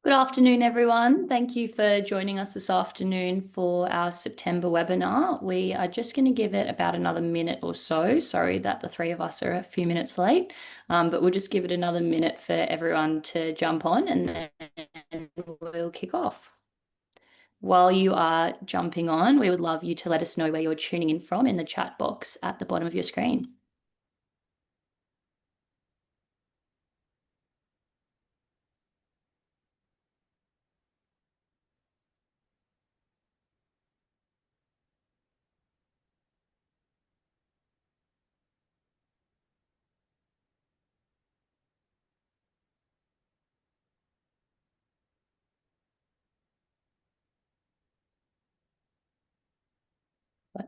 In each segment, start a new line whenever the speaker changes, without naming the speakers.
Good afternoon, everyone. Thank you for joining us this afternoon for our September webinar. We are just going to give it about another minute or so. Sorry that the three of us are a few minutes late, but we'll just give it another minute for everyone to jump on and then we'll kick off. While you are jumping on, we would love you to let us know where you're tuning in from in the chat box at the bottom of your screen.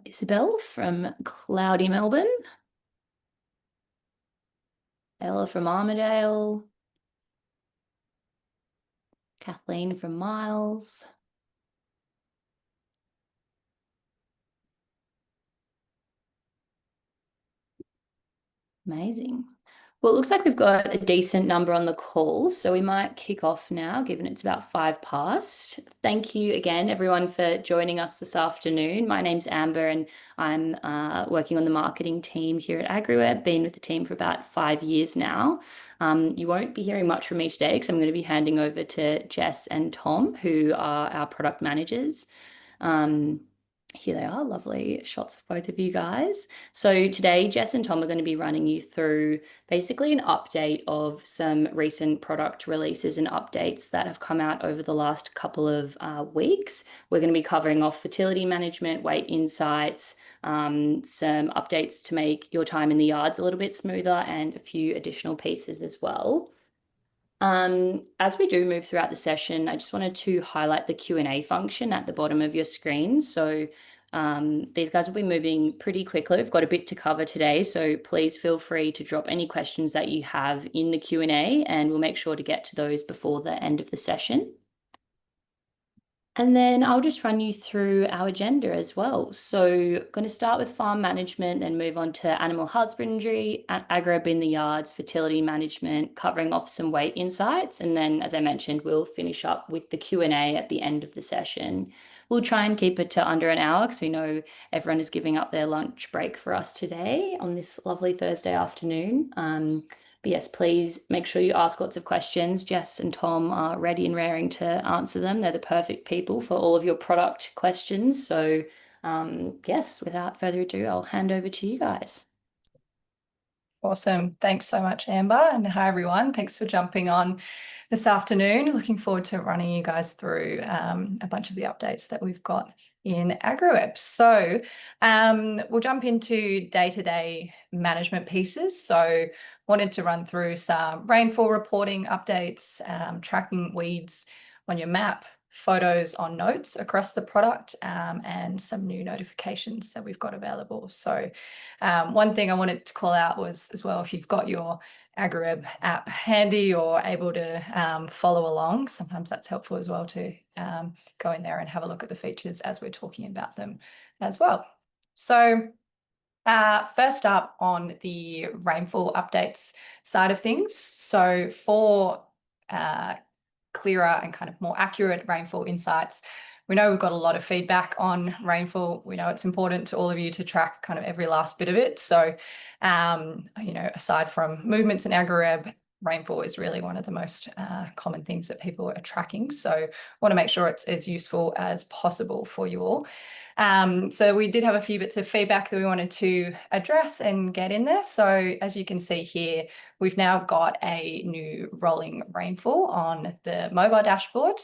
Isabel from Cloudy Melbourne. Ella from Armidale. Kathleen from Miles. Amazing. Well, it looks like we've got a decent number on the call, so we might kick off now, given it's about 5 past. Thank you again, everyone, for joining us this afternoon. My name's Amber, and I'm working on the marketing team here at AgriWebb. Been with the team for about 5 years now. You won't be hearing much from me today because I'm going to be handing over to Jess and Tom, who are our product managers. Here they are, lovely shots of both of you guys. So today, Jess and Tom are going to be running you through basically an update of some recent product releases and updates that have come out over the last couple of weeks. We're going to be covering off fertility management, weight insights, some updates to make your time in the yards a little bit smoother, and a few additional pieces as well. As we do move throughout the session, I just wanted to highlight the Q&A function at the bottom of your screen. So these guys will be moving pretty quickly. We've got a bit to cover today, so please feel free to drop any questions that you have in the Q&A, and we'll make sure to get to those before the end of the session. And then I'll just run you through our agenda as well. So going to start with farm management, then move on to animal husbandry, AgriWebb in the yards, fertility management, covering off some weight insights. And then, as I mentioned, we'll finish up with the Q&A at the end of the session. We'll try and keep it to under an hour because we know everyone is giving up their lunch break for us today on this lovely Thursday afternoon. But yes, please make sure you ask lots of questions. Jess and Tom are ready and raring to answer them. They're the perfect people for all of your product questions. So yes, without further ado, I'll hand over to you guys.
Awesome. Thanks so much, Amber. And hi, everyone. Thanks for jumping on this afternoon. Looking forward to running you guys through a bunch of the updates that we've got in AgriWebb. So we'll jump into day-to-day management pieces. So wanted to run through some rainfall reporting updates, tracking weeds on your map, photos on notes across the product, and some new notifications that we've got available. So one thing I wanted to call out was as well, if you've got your AgriWebb app handy or able to follow along, sometimes that's helpful as well to go in there and have a look at the features as we're talking about them as well. So first up on the rainfall updates side of things. So for clearer and kind of more accurate rainfall insights, we know we've got a lot of feedback on rainfall. We know it's important to all of you to track kind of every last bit of it. So, you know, aside from movements in AgriWebb, rainfall is really one of the most common things that people are tracking. So want to make sure it's as useful as possible for you all. So we did have a few bits of feedback that we wanted to address and get in there. So as you can see here, we've now got a new rolling rainfall on the mobile dashboard,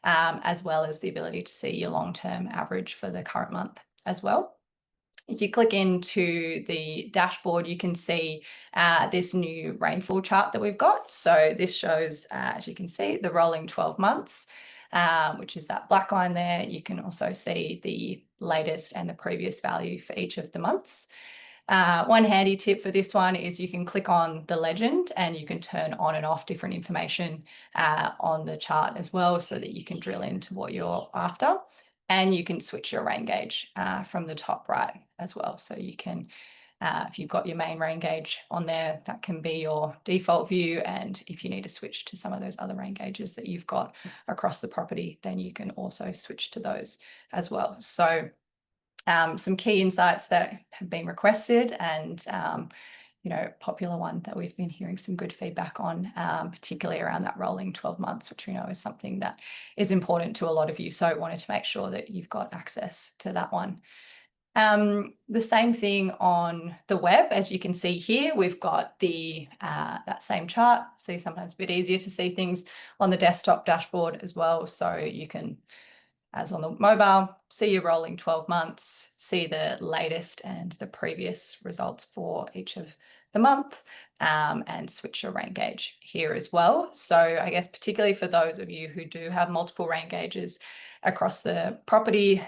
as well as the ability to see your long-term average for the current month as well. If you click into the dashboard, you can see this new rainfall chart that we've got. So this shows, as you can see, the rolling 12 months, which is that black line there. You can also see the latest and the previous value for each of the months. One handy tip for this one is you can click on the legend and you can turn on and off different information on the chart as well, so that you can drill into what you're after. And you can switch your rain gauge from the top right as well. So you can If you've got your main rain gauge on there, that can be your default view. And if you need to switch to some of those other rain gauges that you've got across the property, then you can also switch to those as well. So some key insights that have been requested and popular one that we've been hearing some good feedback on, particularly around that rolling 12 months, which we know is something that is important to a lot of you. So I wanted to make sure that you've got access to that one. The same thing on the web, as you can see here, we've got the that same chart. See, sometimes a bit easier to see things on the desktop dashboard as well. So you can, as on the mobile, see your rolling 12 months, see the latest and the previous results for each of the month, and switch your rain gauge here as well. So I guess particularly for those of you who do have multiple rain gauges across the property,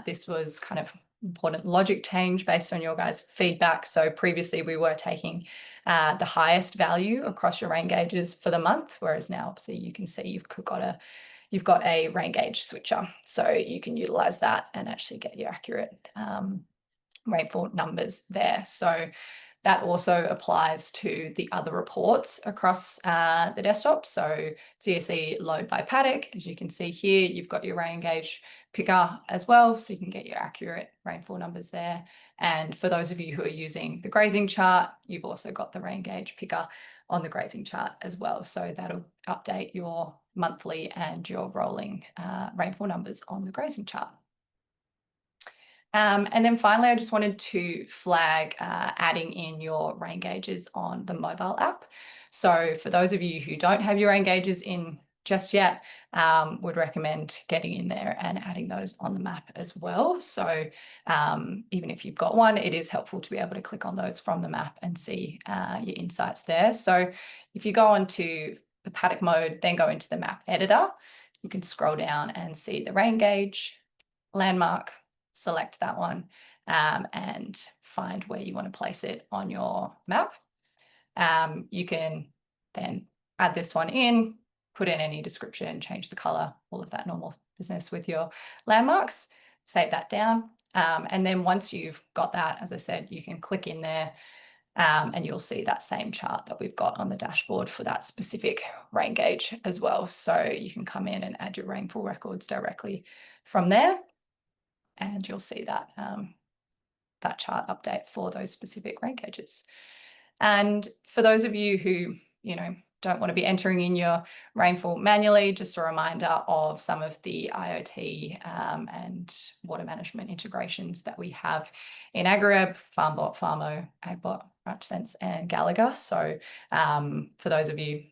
this was kind of important logic change based on your guys' feedback. So previously we were taking the highest value across your rain gauges for the month, whereas now obviously you can see you've got a rain gauge switcher, so you can utilize that and actually get your accurate rainfall numbers there. So that also applies to the other reports across the desktop. So DSE load by paddock, as you can see here, you've got your rain gauge picker as well, so you can get your accurate rainfall numbers there. And for those of you who are using the grazing chart, you've also got the rain gauge picker on the grazing chart as well. So that'll update your monthly and your rolling rainfall numbers on the grazing chart. And then finally, I just wanted to flag adding in your rain gauges on the mobile app. So for those of you who don't have your rain gauges in just yet, would recommend getting in there and adding those on the map as well. So even if you've got one, it is helpful to be able to click on those from the map and see your insights there. So if you go onto the paddock mode, then go into the map editor, you can scroll down and see the rain gauge, landmark, select that one, and find where you want to place it on your map. You can then add this one in, put in any description, change the color, all of that normal business with your landmarks, save that down. And then once you've got that, as I said, you can click in there and you'll see that same chart that we've got on the dashboard for that specific rain gauge as well. So you can come in and add your rainfall records directly from there, and you'll see that that chart update for those specific rain gauges. And for those of you who, don't want to be entering in your rainfall manually, just a reminder of some of the IoT and water management integrations that we have in AgriWebb, FarmBot, Farmo, AgBot, RatchSense, and Gallagher. So for those of you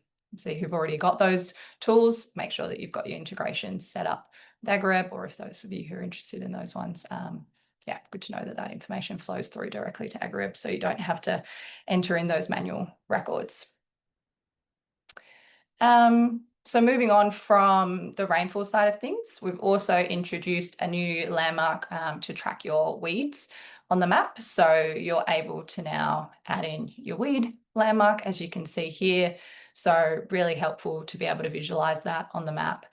who've already got those tools, make sure that you've got your integrations set up with AgriWebb, or if those of you who are interested in those ones, yeah, good to know that that information flows through directly to AgriWebb, so you don't have to enter in those manual records. So moving on from the rainfall side of things, we've also introduced a new landmark to track your weeds on the map. So you're able to now add in your weed landmark, as you can see here. So really helpful to be able to visualize that on the map,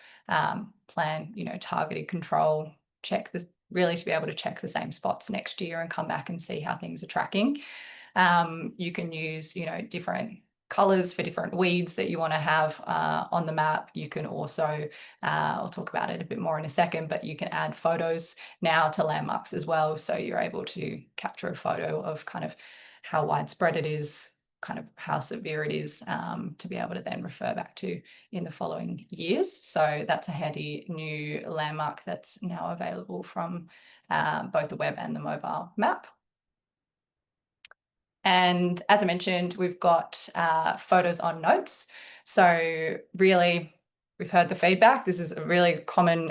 plan, targeted control, really to be able to check the same spots next year and come back and see how things are tracking. You can use, different colors for different weeds that you want to have on the map. You can also, I'll talk about it a bit more in a second, but you can add photos now to landmarks as well. So you're able to capture a photo of kind of how widespread it is, kind of how severe it is, to be able to then refer back to in the following years. So that's a handy new landmark that's now available from both the web and the mobile map. And as I mentioned, we've got photos on notes. So really, we've heard the feedback. This is a really common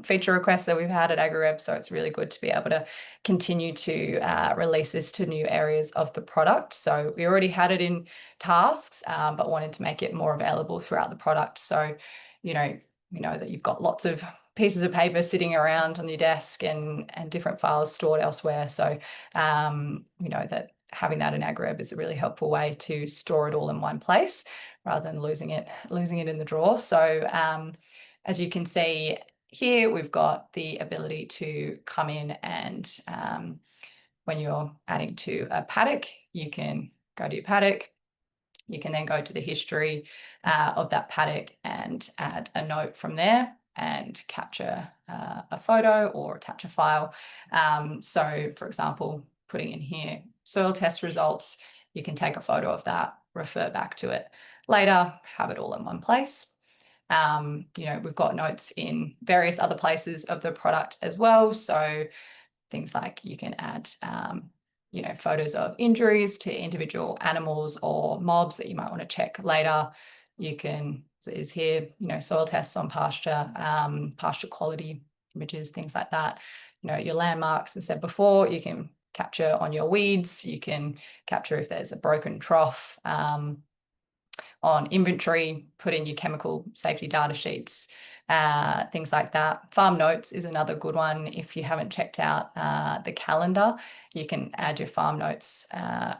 feature request that we've had at AgriWebb. So it's really good to be able to continue to release this to new areas of the product. So we already had it in tasks, but wanted to make it more available throughout the product. So, we know that you've got lots of pieces of paper sitting around on your desk and different files stored elsewhere. So, that having that in AgriWebb is a really helpful way to store it all in one place rather than losing it in the drawer. So as you can see here, we've got the ability to come in and when you're adding to a paddock, you can go to your paddock. You can then go to the history of that paddock and add a note from there and capture a photo or attach a file. So, for example, putting in here soil test results, you can take a photo of that, refer back to it later, have it all in one place. We've got notes in various other places of the product as well. So things like you can add photos of injuries to individual animals or mobs that you might want to check later. You can, as it is here, soil tests on pasture, pasture quality images, things like that. Your landmarks, as I said before, you can capture on your weeds. You can capture if there's a broken trough on inventory, put in your chemical safety data sheets, things like that. Farm notes is another good one. If you haven't checked out the calendar, you can add your farm notes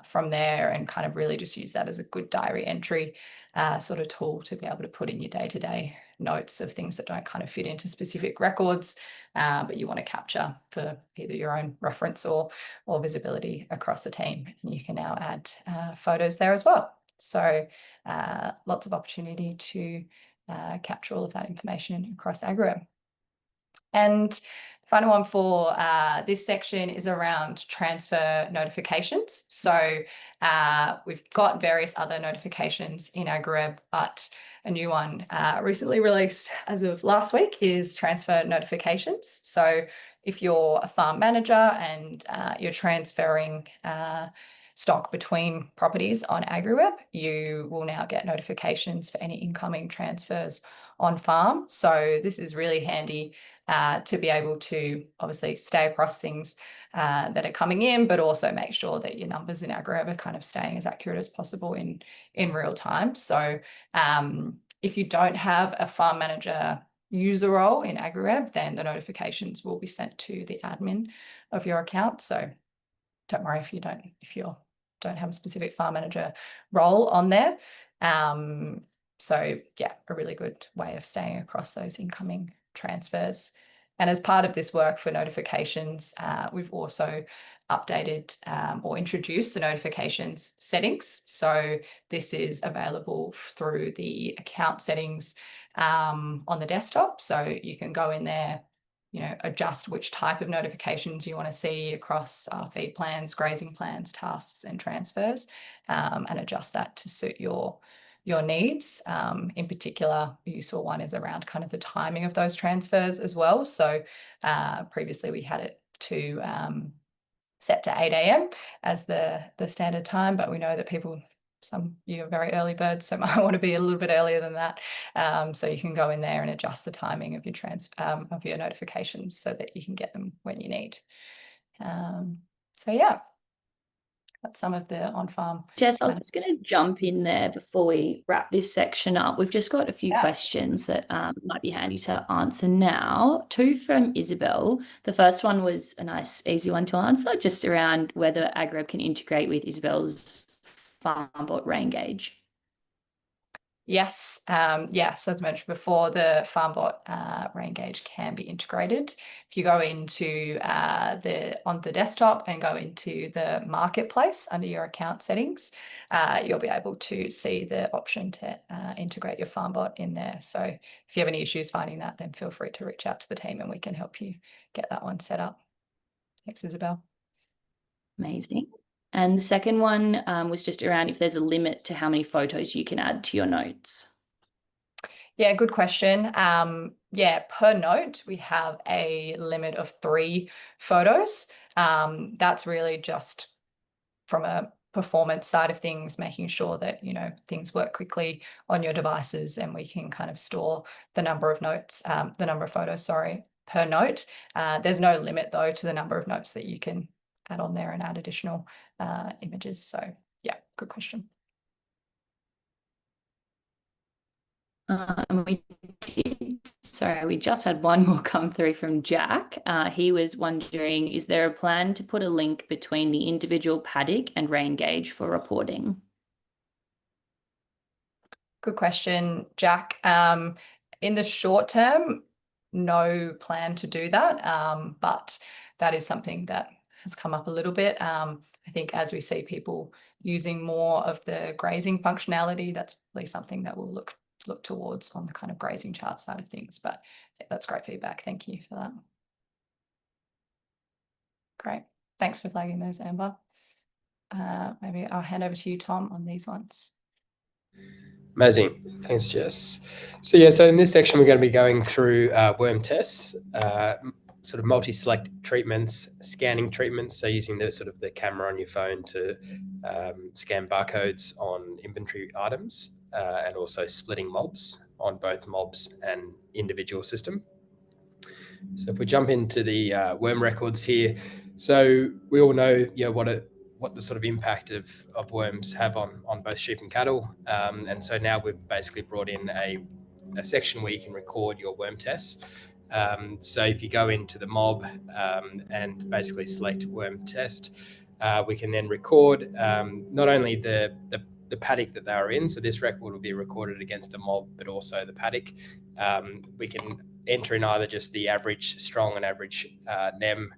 from there and kind of really just use that as a good diary entry sort of tool to be able to put in your day-to-day notes of things that don't kind of fit into specific records, but you want to capture for either your own reference or visibility across the team. And you can now add photos there as well. So lots of opportunity to capture all of that information across AgriWebb. And the final one for this section is around transfer notifications. So we've got various other notifications in AgriWebb, but a new one recently released as of last week is transfer notifications. So if you're a farm manager and you're transferring stock between properties on AgriWebb, you will now get notifications for any incoming transfers on farm. So this is really handy to be able to obviously stay across things that are coming in, but also make sure that your numbers in AgriWebb are kind of staying as accurate as possible in real time. So if you don't have a farm manager user role in AgriWebb, then the notifications will be sent to the admin of your account. So don't worry if you don't have a specific farm manager role on there. So yeah, a really good way of staying across those incoming transfers. And as part of this work for notifications, we've also updated or introduced the notifications settings. So this is available through the account settings on the desktop. So you can go in there, adjust which type of notifications you want to see across feed plans, grazing plans, tasks, and transfers, and adjust that to suit your needs. In particular, a useful one is around kind of the timing of those transfers as well. So previously we had it to set to 8 a.m. as the standard time, but we know that some you're very early birds, so might want to be a little bit earlier than that. So you can go in there and adjust the timing of your notifications so that you can get them when you need. So yeah, that's some of the on-farm.
Jess, I was just going to jump in there before we wrap this section up. We've just got a few questions that might be handy to answer now. Two from Isabel. The first one was a nice, easy one to answer, just around whether AgriWebb can integrate with Isabel's FarmBot rain gauge.
Yes, so as mentioned before, the FarmBot rain gauge can be integrated. If you go into on the desktop and go into the marketplace under your account settings, you'll be able to see the option to integrate your FarmBot in there. So if you have any issues finding that, then feel free to reach out to the team and we can help you get that one set up. Thanks, Isabel.
Amazing. And the second one was just around if there's a limit to how many photos you can add to your notes.
Yeah, good question. Per note, we have a limit of 3 photos. That's really just from a performance side of things, making sure that, things work quickly on your devices and we can kind of store the number of notes, the number of photos, per note. There's no limit though to the number of notes that you can add on there and add additional images. So yeah, good question.
We just had one more come through from Jack. He was wondering, is there a plan to put a link between the individual paddock and rain gauge for reporting?
Good question, Jack. In the short term, no plan to do that, but that is something that has come up a little bit. I think as we see people using more of the grazing functionality, that's probably something that we'll look towards on the kind of grazing chart side of things. But that's great feedback. Thank you for that. Great. Thanks for flagging those, Amber. Maybe I'll hand over to you, Tom, on these ones.
Amazing. Thanks, Jess. So yeah, so in this section, we're going to be going through worm tests, sort of multi-select treatments, scanning treatments. So using the sort of the camera on your phone to scan barcodes on inventory items, and also splitting mobs on both mobs and individual system. So if we jump into the worm records here, so we all know, what the sort of impact of worms have on both sheep and cattle. And so now we've basically brought in a section where you can record your worm tests. So if you go into the mob and basically select worm test, we can then record not only the paddock that they are in, so this record will be recorded against the mob, but also the paddock. We can enter in either just the average strong and average NEM,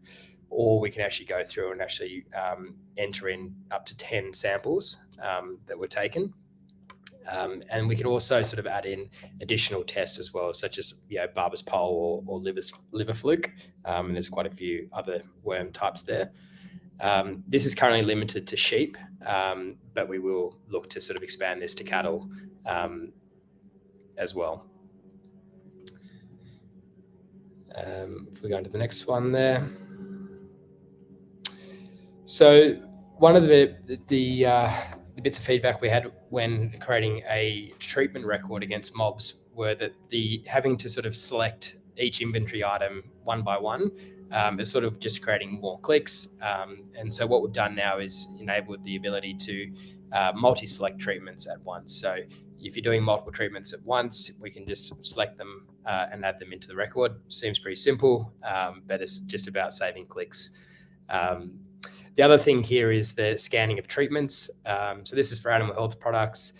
or we can actually go through and actually enter in up to 10 samples that were taken. And we can also sort of add in additional tests as well, such as barber's pole or liver fluke. And there's quite a few other worm types there. This is currently limited to sheep, but we will look to sort of expand this to cattle as well. If we go into the next one there. So one of the bits of feedback we had when creating a treatment record against mobs were that having to sort of select each inventory item one by one is sort of just creating more clicks. And so what we've done now is enabled the ability to multi-select treatments at once. So if you're doing multiple treatments at once, we can just select them and add them into the record. Seems pretty simple, but it's just about saving clicks. The other thing here is the scanning of treatments. So this is for animal health products.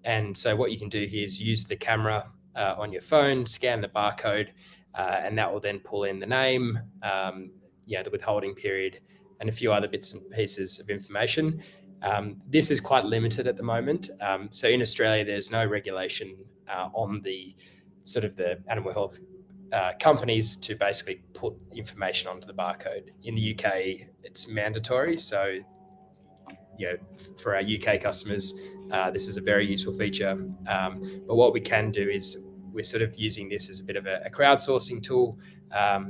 And so what you can do here is use the camera on your phone, scan the barcode, and that will then pull in the name, the withholding period, and a few other bits and pieces of information. This is quite limited at the moment. So in Australia, there's no regulation on the sort of the animal health companies to basically put information onto the barcode. In the UK, it's mandatory. So, for our UK customers, this is a very useful feature. But what we can do is we're sort of using this as a bit of a crowdsourcing tool.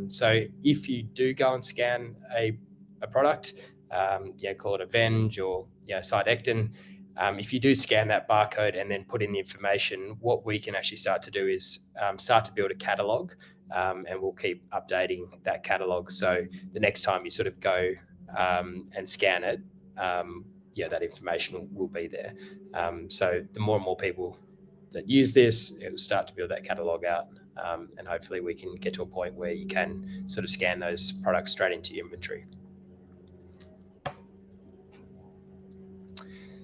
So if you do go and scan a product, call it a Venge or Sidectin, if you do scan that barcode and then put in the information, what we can actually start to do is start to build a catalog, and we'll keep updating that catalog. So the next time you sort of go and scan it, that information will be there. So the more and more people that use this, it will start to build that catalog out, and hopefully we can get to a point where you can sort of scan those products straight into your inventory.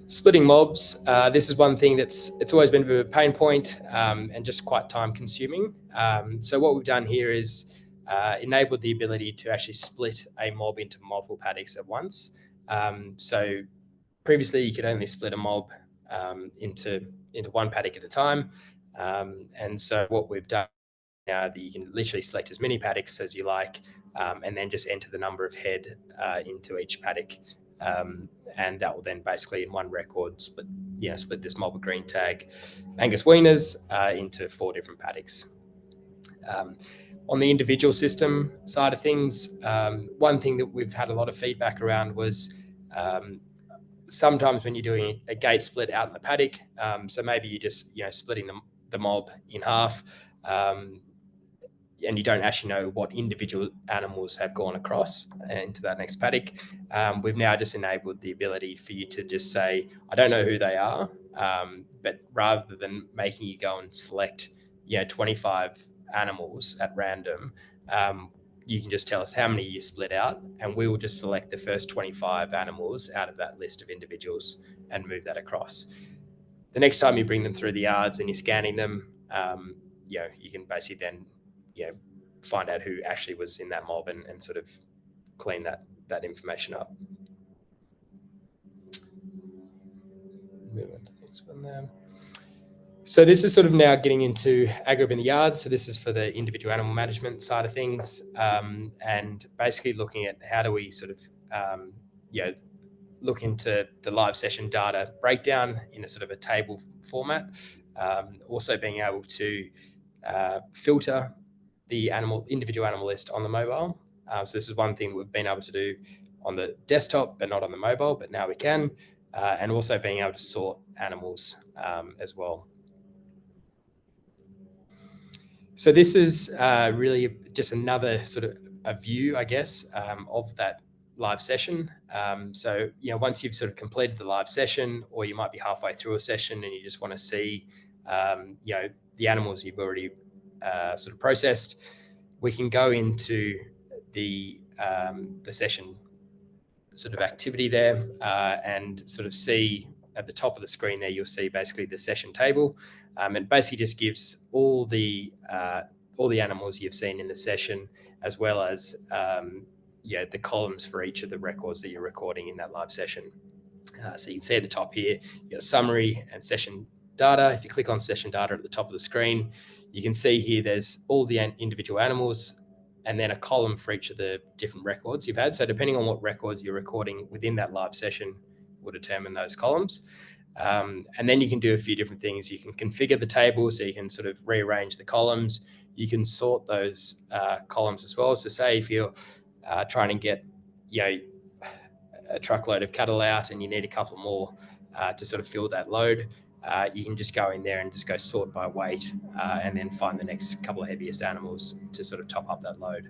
Splitting mobs. This is one thing it's always been a bit of a pain point, and just quite time consuming. So what we've done here is enabled the ability to actually split a mob into multiple paddocks at once. So previously you could only split a mob into one paddock at a time. And so what we've done now, that you can literally select as many paddocks as you like, and then just enter the number of head into each paddock. And that will then basically in one record split this mob of green tag Angus weaners into 4 different paddocks. On the individual system side of things, one thing that we've had a lot of feedback around was sometimes when you're doing a gate split out in the paddock, so maybe you're just splitting the mob in half, and you don't actually know what individual animals have gone across into that next paddock. We've now just enabled the ability for you to just say, I don't know who they are, but rather than making you go and select 25 animals at random, you can just tell us how many you split out, and we will just select the first 25 animals out of that list of individuals and move that across. The next time you bring them through the yards and you're scanning them, you can basically then find out who actually was in that mob and sort of clean that information up. Move on to the next one there. So this is sort of now getting into AgriWebb in the yard. So this is for the individual animal management side of things, and basically looking at how do we sort of look into the live session data breakdown in a sort of a table format. Also being able to filter the individual animal list on the mobile. So this is one thing we've been able to do on the desktop, but not on the mobile, but now we can. And also being able to sort animals as well. So this is really just another sort of a view, I guess, of that live session. So, once you've sort of completed the live session, or you might be halfway through a session and you just want to see, the animals you've already sort of processed, we can go into the session sort of activity there and sort of see at the top of the screen there, you'll see basically the session table. And basically just gives all the animals you've seen in the session, as well as the columns for each of the records that you're recording in that live session. So you can see at the top here, you've got summary and session data. If you click on session data at the top of the screen, you can see here there's all the individual animals and then a column for each of the different records you've had. So depending on what records you're recording within that live session will determine those columns. And then you can do a few different things. You can configure the table, so you can sort of rearrange the columns. You can sort those columns as well. So say if you're trying to get a truckload of cattle out and you need a couple more to sort of fill that load, you can just go in there and just go sort by weight and then find the next couple of heaviest animals to sort of top up that load.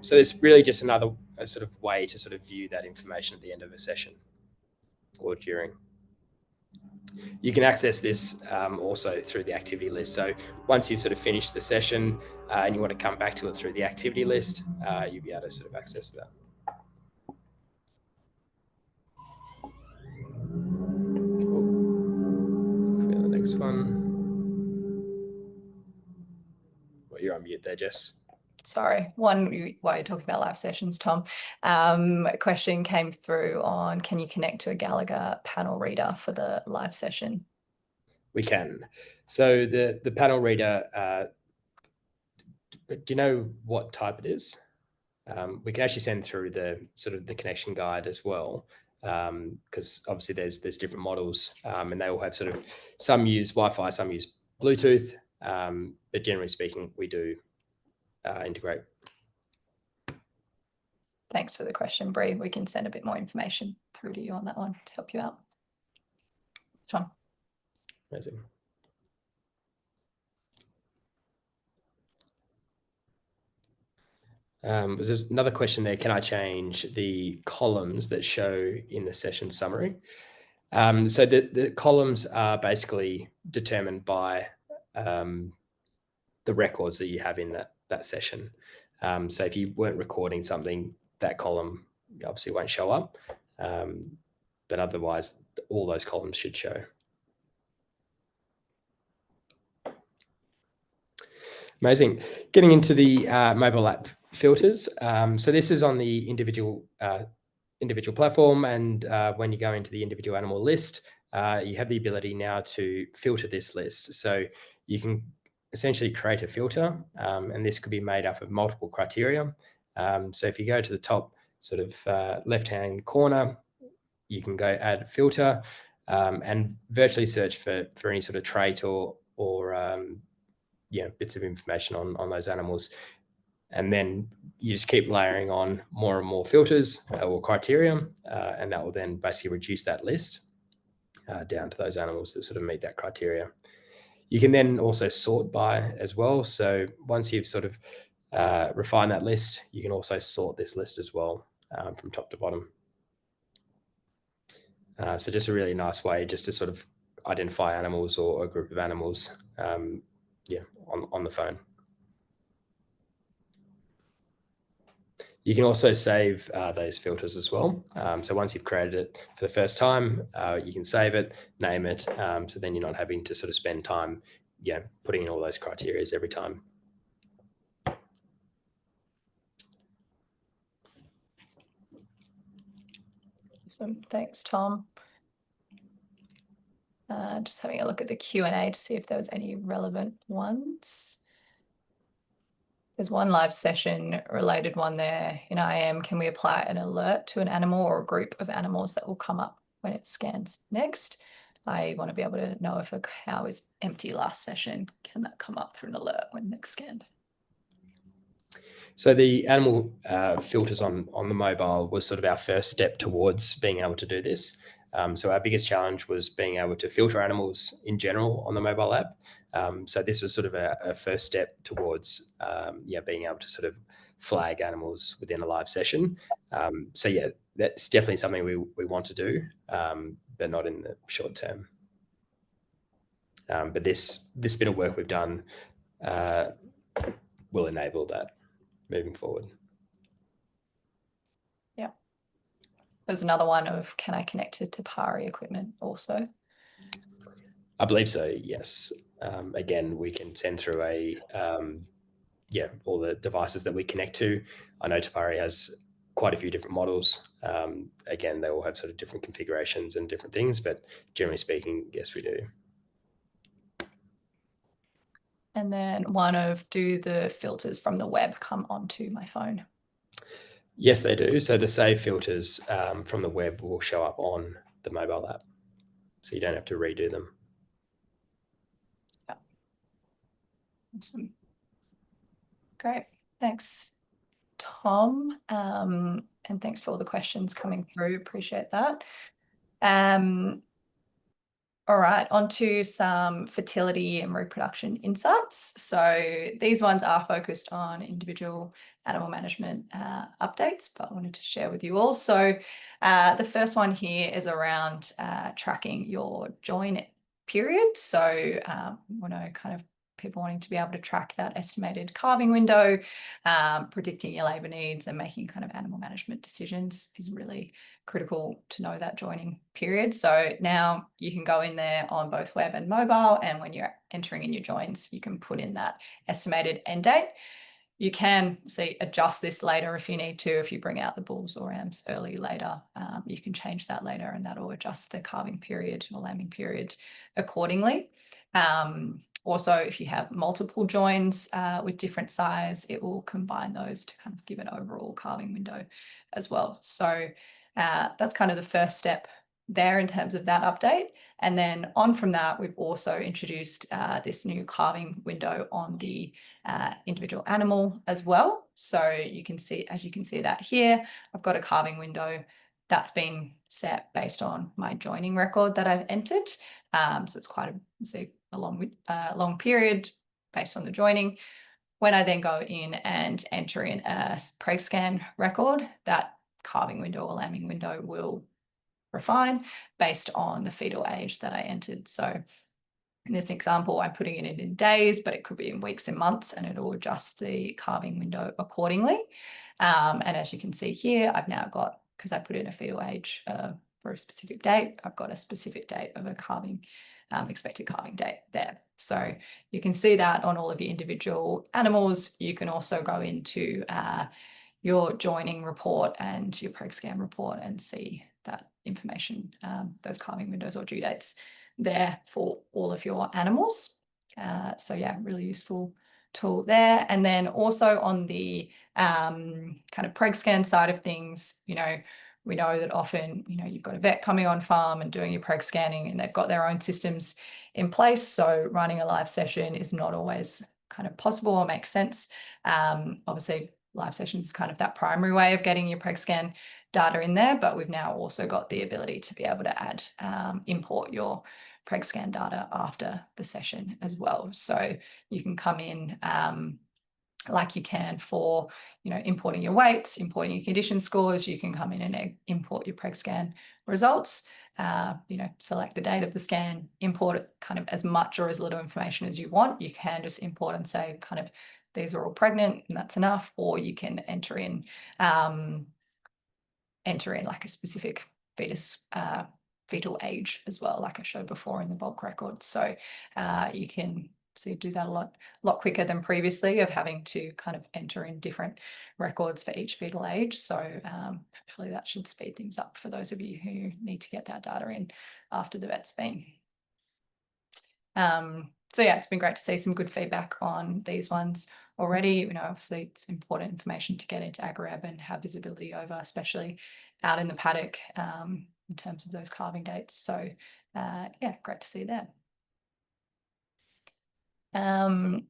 So it's really just another sort of way to sort of view that information at the end of a session or during. You can access this also through the activity list. So once you've sort of finished the session and you want to come back to it through the activity list, you'll be able to sort of access that. Cool. For the next one. Well, you're on mute there, Jess.
Sorry, while you're talking about live sessions, Tom, a question came through on, can you connect to a Gallagher panel reader for the live session?
We can. So the panel reader, do you know what type it is? We can actually send through the sort of the connection guide as well, because obviously there's different models, and they all have sort of, some use Wi-Fi, some use Bluetooth, but generally speaking, we do integrate.
Thanks for the question, Bree. We can send a bit more information through to you on that one to help you out. It's Tom.
Amazing. There's another question there. Can I change the columns that show in the session summary? So the columns are basically determined by the records that you have in that session. So if you weren't recording something, that column obviously won't show up, but otherwise all those columns should show. Amazing. Getting into the mobile app filters. So this is on the individual platform, and when you go into the individual animal list, you have the ability now to filter this list. So you can essentially create a filter, and this could be made up of multiple criteria. So if you go to the top sort of left-hand corner, you can go add filter and virtually search for any sort of trait or bits of information on those animals. And then you just keep layering on more and more filters or criteria, and that will then basically reduce that list down to those animals that sort of meet that criteria. You can then also sort by as well. So once you've sort of refined that list, you can also sort this list as well from top to bottom. So just a really nice way just to sort of identify animals or a group of animals on the phone. You can also save those filters as well. So once you've created it for the first time, you can save it, name it, so then you're not having to sort of spend time putting in all those criteria every time.
Awesome. Thanks, Tom. Just having a look at the Q&A to see if there was any relevant ones. There's one live session related one there in IAM. Can we apply an alert to an animal or a group of animals that will come up when it scans next? I want to be able to know if a cow is empty last session. Can that come up through an alert when next scanned?
So the animal filters on the mobile was sort of our first step towards being able to do this. So our biggest challenge was being able to filter animals in general on the mobile app. So this was sort of a first step towards being able to sort of flag animals within a live session. So yeah, that's definitely something we want to do, but not in the short term. But this bit of work we've done will enable that moving forward.
Yeah. There's another one of, can I connect it to Pari equipment also?
I believe so, yes. Again, we can send through all the devices that we connect to. I know Tapari has quite a few different models. Again, they all have sort of different configurations and different things, but generally speaking, yes, we do.
And then one of, do the filters from the web come onto my phone?
Yes, they do. So the save filters from the web will show up on the mobile app. So you don't have to redo them.
Yeah. Awesome. Great. Thanks, Tom. And thanks for all the questions coming through. Appreciate that. All right, on to some fertility and reproduction insights. So these ones are focused on individual animal management updates, but I wanted to share with you all. So the first one here is around tracking your join period. So kind of people wanting to be able to track that estimated calving window, predicting your labour needs and making kind of animal management decisions is really critical to know that joining period. So now you can go in there on both web and mobile, and when you're entering in your joins, you can put in that estimated end date. You can adjust this later if you need to. If you bring out the bulls or rams early later, you can change that later, and that'll adjust the calving period or lambing period accordingly. Also, if you have multiple joins with different size, it will combine those to kind of give an overall calving window as well. So that's kind of the first step there in terms of that update. And then on from that, we've also introduced this new calving window on the individual animal as well. So you can see, as you can see that here, I've got a calving window that's been set based on my joining record that I've entered. So it's quite a long period based on the joining. When I then go in and enter in a preg scan record, that calving window or lambing window will refine based on the fetal age that I entered. So in this example, I'm putting it in days, but it could be in weeks and months, and it will adjust the calving window accordingly. And as you can see here, I've now got, because I put in a fetal age for a specific date, I've got a specific date of a calving, expected calving date there. So you can see that on all of your individual animals. You can also go into your joining report and your preg scan report and see that information, those calving windows or due dates there for all of your animals. So yeah, really useful tool there. And then also on the kind of preg scan side of things, we know that often, you've got a vet coming on farm and doing your preg scanning, and they've got their own systems in place. So running a live session is not always kind of possible or makes sense. Obviously, live sessions is kind of that primary way of getting your preg scan data in there, but we've now also got the ability to be able to add, import your preg scan data after the session as well. So you can come in like you can for, importing your weights, importing your condition scores. You can come in and import your preg scan results, select the date of the scan, import it kind of as much or as little information as you want. You can just import and say kind of, these are all pregnant and that's enough, or you can enter in like a specific fetal age as well, like I showed before in the bulk record. So you can obviously do that a lot quicker than previously, of having to kind of enter in different records for each fetal age. So hopefully that should speed things up for those of you who need to get that data in after the vet's been. So yeah, it's been great to see some good feedback on these ones already. You know, obviously it's important information to get into AgriWebb and have visibility over, especially out in the paddock, in terms of those calving dates. So yeah, great to see that. I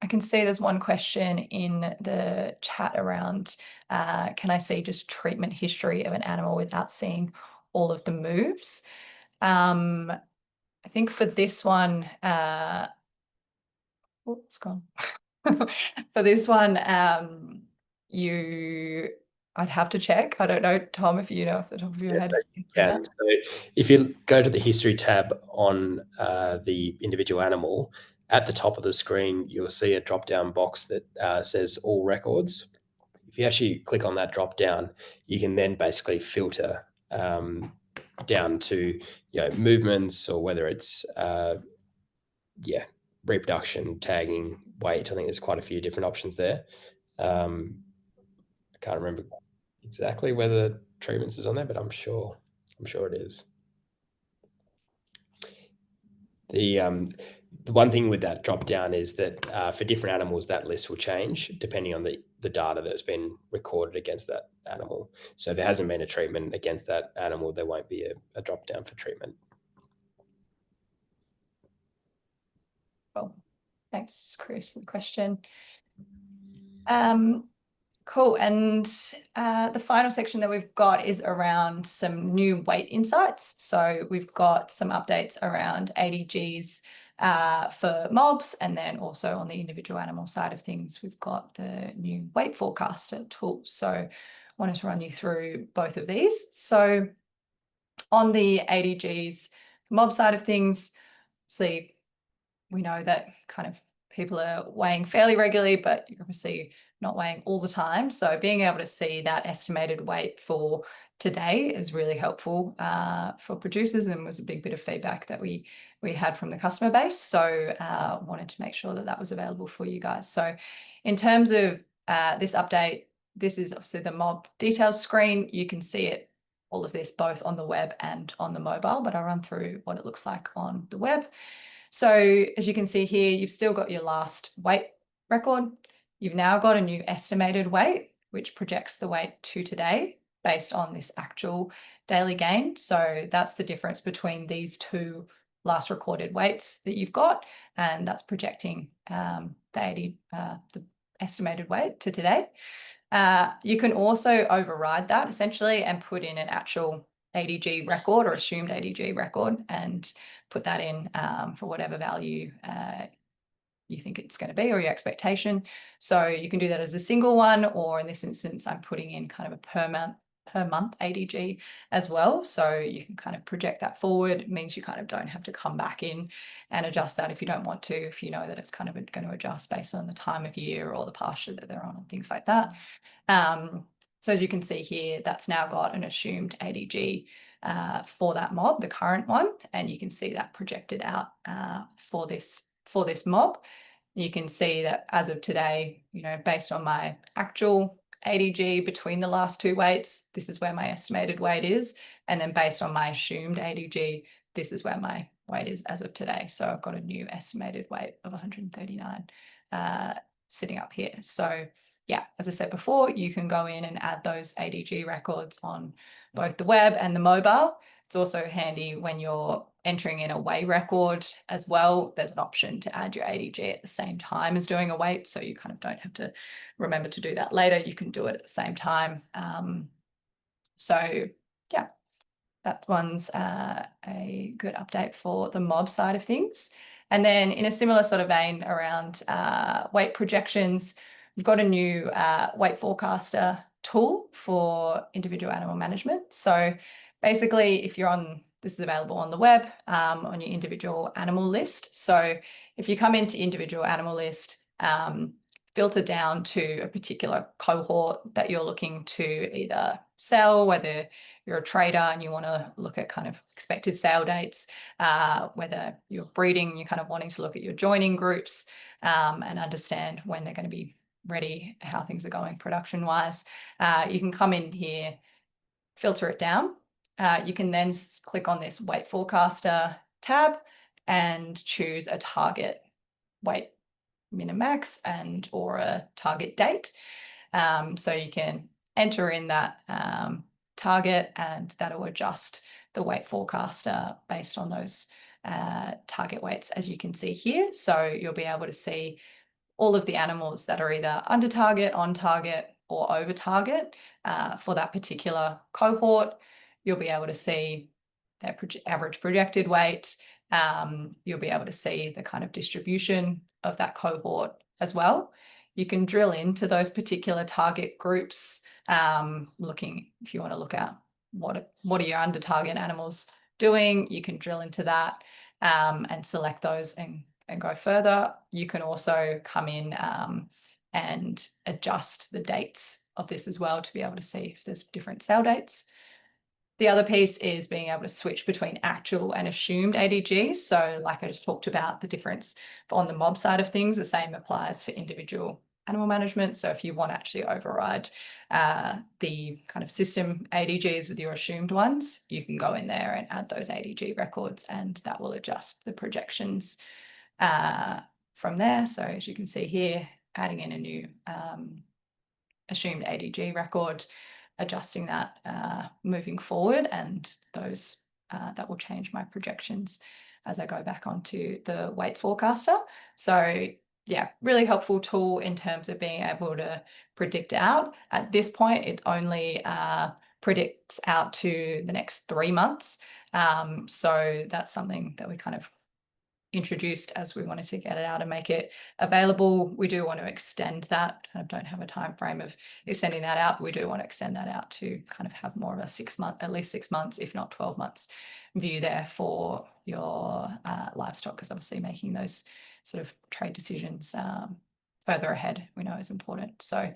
can see there's one question in the chat around, can I see just treatment history of an animal without seeing all of the moves? I think for this one, oh, it's gone. For this one, I'd have to check. I don't know, Tom, if you know off the top of your head.
So you can. So if you go to the history tab on the individual animal, at the top of the screen, you'll see a drop-down box that says all records. If you actually click on that drop-down, you can then basically filter down to, you know, movements, or whether it's reproduction, tagging, weight. I think there's quite a few different options there. I can't remember exactly whether treatments is on there, but I'm sure it is. The one thing with that drop down is that for different animals, that list will change depending on the data that's been recorded against that animal. So if there hasn't been a treatment against that animal, there won't be a drop down for treatment.
Cool. Thanks, Chris, for the question. Cool. And the final section that we've got is around some new weight insights. So we've got some updates around ADGs for mobs, and then also on the individual animal side of things, we've got the new weight forecaster tool. So I wanted to run you through both of these. So on the ADGs mob side of things, obviously we know that kind of people are weighing fairly regularly, but you're obviously not weighing all the time. So being able to see that estimated weight for today is really helpful for producers, and was a big bit of feedback that we had from the customer base. So wanted to make sure that that was available for you guys. So in terms of this update, this is obviously the mob details screen. You can see it, all of this, both on the web and on the mobile, but I'll run through what it looks like on the web. So as you can see here, you've still got your last weight record. You've now got a new estimated weight, which projects the weight to today based on this actual daily gain. So that's the difference between these two last recorded weights that you've got, and that's projecting the estimated weight to today. You can also override that essentially and put in an actual ADG record or assumed ADG record and put that in for whatever value you think it's going to be, or your expectation. So you can do that as a single one, or in this instance, I'm putting in kind of a per month ADG as well. So you can kind of project that forward. It means you kind of don't have to come back in and adjust that if you don't want to, if you know that it's kind of going to adjust based on the time of year or the pasture that they're on and things like that. So as you can see here, that's now got an assumed ADG for that mob, the current one, and you can see that projected out for this mob. You can see that as of today, you know, based on my actual ADG between the last two weights, this is where my estimated weight is, and then based on my assumed ADG, this is where my weight is as of today. So I've got a new estimated weight of 139 sitting up here. So yeah, as I said before, you can go in and add those ADG records on both the web and the mobile. It's also handy when you're entering in a weigh record as well. There's an option to add your ADG at the same time as doing a weight, so you kind of don't have to remember to do that later. You can do it at the same time. So yeah, that one's a good update for the mob side of things. And then in a similar sort of vein around weight projections, we've got a new weight forecaster tool for individual animal management. So basically, if you're on, this is available on the web on your individual animal list. So if you come into individual animal list, for filter down to a particular cohort that you're looking to either sell, whether you're a trader and you want to look at kind of expected sale dates, whether you're breeding, you're kind of wanting to look at your joining groups and understand when they're going to be ready, how things are going production wise. You can come in here, filter it down. You can then click on this weight forecaster tab and choose a target weight min-max and or a target date. So you can enter in that target, and that'll adjust the weight forecaster based on those target weights, as you can see here. So you'll be able to see all of the animals that are either under target, on target, or over target for that particular cohort. You'll be able to see their average projected weight. You'll be able to see the kind of distribution of that cohort as well. You can drill into those particular target groups, looking, if you want to look at what are your under target animals doing, you can drill into that and select those and go further. You can also come in and adjust the dates of this as well to be able to see if there's different sale dates. The other piece is being able to switch between actual and assumed ADGs. So like I just talked about the difference on the mob side of things, the same applies for individual animal management. So if you want to actually override the kind of system ADGs with your assumed ones, you can go in there and add those ADG records, and that will adjust the projections from there. So as you can see here, adding in a new assumed ADG record, adjusting that moving forward, and those that will change my projections as I go back onto the weight forecaster. So yeah, really helpful tool in terms of being able to predict out. At this point, it only predicts out to the next 3 months. So that's something that we kind of introduced as we wanted to get it out and make it available. We do want to extend that. I don't have a time frame of extending that out, but we do want to extend that out to kind of have more of a 6 month, at least 6 months, if not 12 months view there for your livestock, because obviously making those sort of trade decisions further ahead we know is important. So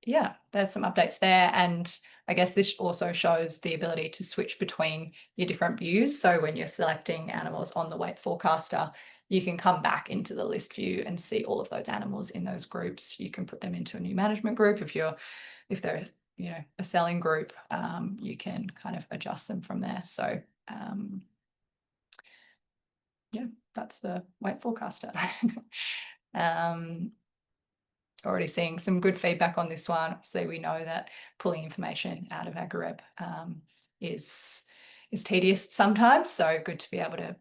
yeah, there's some updates there. And I guess this also shows the ability to switch between your different views. So when you're selecting animals on the weight forecaster, you can come back into the list view and see all of those animals in those groups. You can put them into a new management group. If they're a selling group, you can kind of adjust them from there. So yeah, that's the weight forecaster. Already seeing some good feedback on this one. Obviously, we know that pulling information out of AgriWebb is tedious sometimes. So good to be able to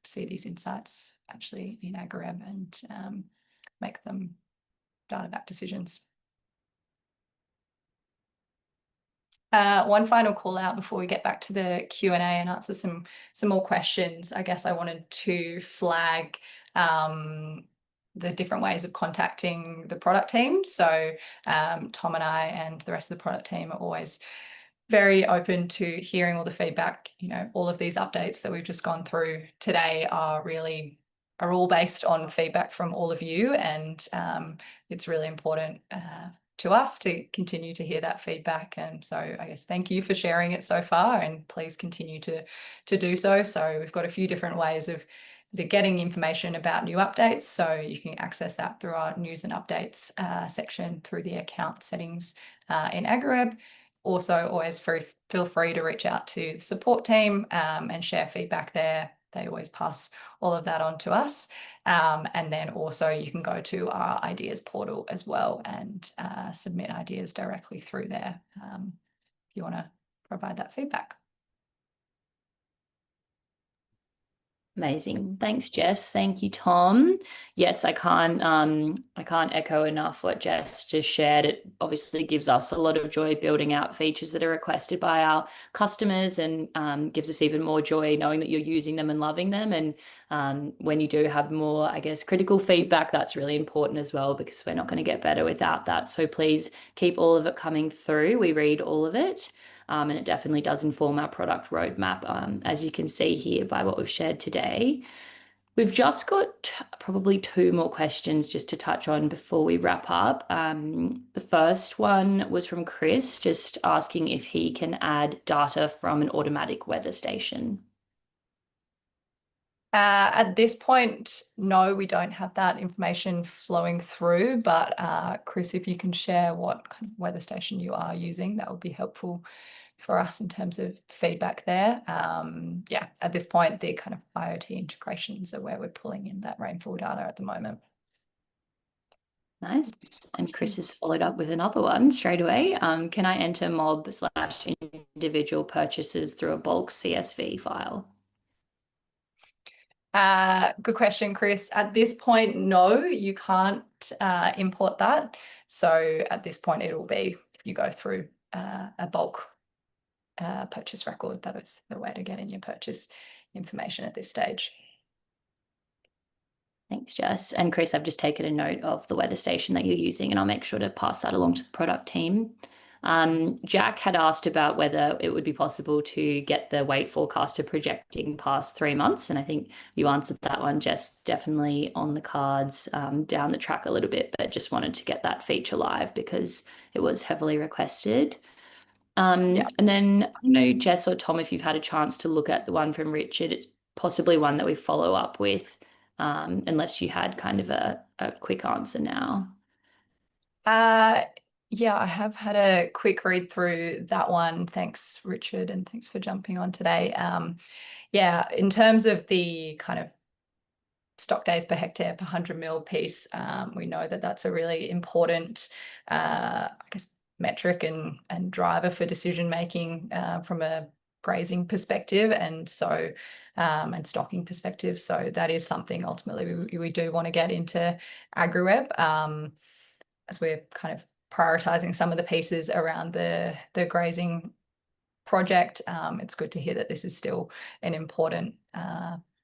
see these insights actually in AgriWebb and make them data-backed decisions. One final call out before we get back to the Q&A and answer some more questions. I guess I wanted to flag the different ways of contacting the product team. So Tom and I and the rest of the product team are always very open to hearing all the feedback. All of these updates that we've just gone through today are all based on feedback from all of you, and it's really important to us to continue to hear that feedback. And so I guess thank you for sharing it so far, and please continue to do so. So we've got a few different ways of getting information about new updates. So you can access that through our news and updates section through the account settings in AgriWebb. Also, always feel free to reach out to the support team and share feedback there. They always pass all of that on to us. And then also you can go to our ideas portal as well and submit ideas directly through there if you want to provide that feedback.
Amazing. Thanks, Jess. Thank you, Tom. Yes, I can't echo enough what Jess just shared. It obviously gives us a lot of joy building out features that are requested by our customers, and gives us even more joy knowing that you're using them and loving them. And when you do have more, I guess, critical feedback, that's really important as well, because we're not going to get better without that. So please keep all of it coming through. We read all of it. And it definitely does inform our product roadmap, as you can see here by what we've shared today. We've just got probably two more questions just to touch on before we wrap up. The first one was from Chris, just asking if he can add data from an automatic weather station.
At this point, no, we don't have that information flowing through, but Chris, if you can share what kind of weather station you are using, that would be helpful for us in terms of feedback there. Yeah, at this point, the kind of IoT integrations are where we're pulling in that rainfall data at the moment.
Nice. And Chris has followed up with another one straight away. Can I enter mob/individual purchases through a bulk CSV file?
Good question, Chris. At this point, no, you can't import that. So at this point, it'll be if you go through a bulk purchase record, that is the way to get in your purchase information at this stage.
Thanks, Jess. And Chris, I've just taken a note of the weather station that you're using, and I'll make sure to pass that along to the product team. Jack had asked about whether it would be possible to get the weight forecaster projecting past 3 months. And I think you answered that one, Jess, definitely on the cards down the track a little bit, but just wanted to get that feature live because it was heavily requested. And then I don't know, Jess or Tom, if you've had a chance to look at the one from Richard, it's possibly one that we follow up with, unless you had kind of a quick answer now.
Yeah, I have had a quick read through that one. Thanks, Richard, and thanks for jumping on today. Yeah, in terms of the kind of stock days per hectare per 100 mil piece, we know that that's a really important, I guess, metric and driver for decision making from a grazing perspective, and so and stocking perspective. So that is something ultimately we do want to get into AgriWebb, as we're kind of prioritizing some of the pieces around the grazing project. It's good to hear that this is still an important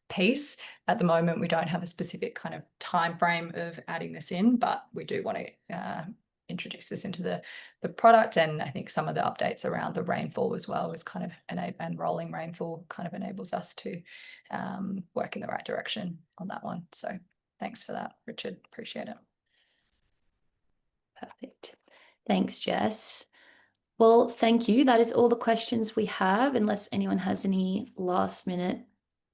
piece. At the moment, we don't have a specific kind of time frame of adding this in, but we do want to introduce this into the product. And I think some of the updates around the rainfall as well is kind of and rolling rainfall kind of enables us to work in the right direction on that one. So thanks for that, Richard. Appreciate it.
Perfect. Thanks, Jess. Well, thank you. That is all the questions we have, unless anyone has any last minute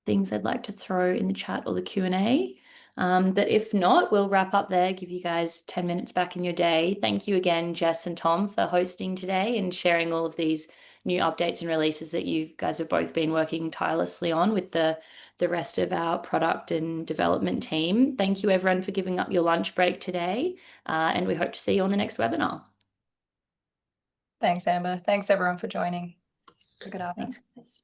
things they'd like to throw in the chat or the Q&A. But if not, we'll wrap up there, give you guys 10 minutes back in your day. Thank you again, Jess and Tom, for hosting today and sharing all of these new updates and releases that you guys have both been working tirelessly on with the rest of our product and development team. Thank you, everyone, for giving up your lunch break today. And we hope to see you on the next webinar.
Thanks, Amber. Thanks, everyone, for joining. Good afternoon.
Thanks, guys.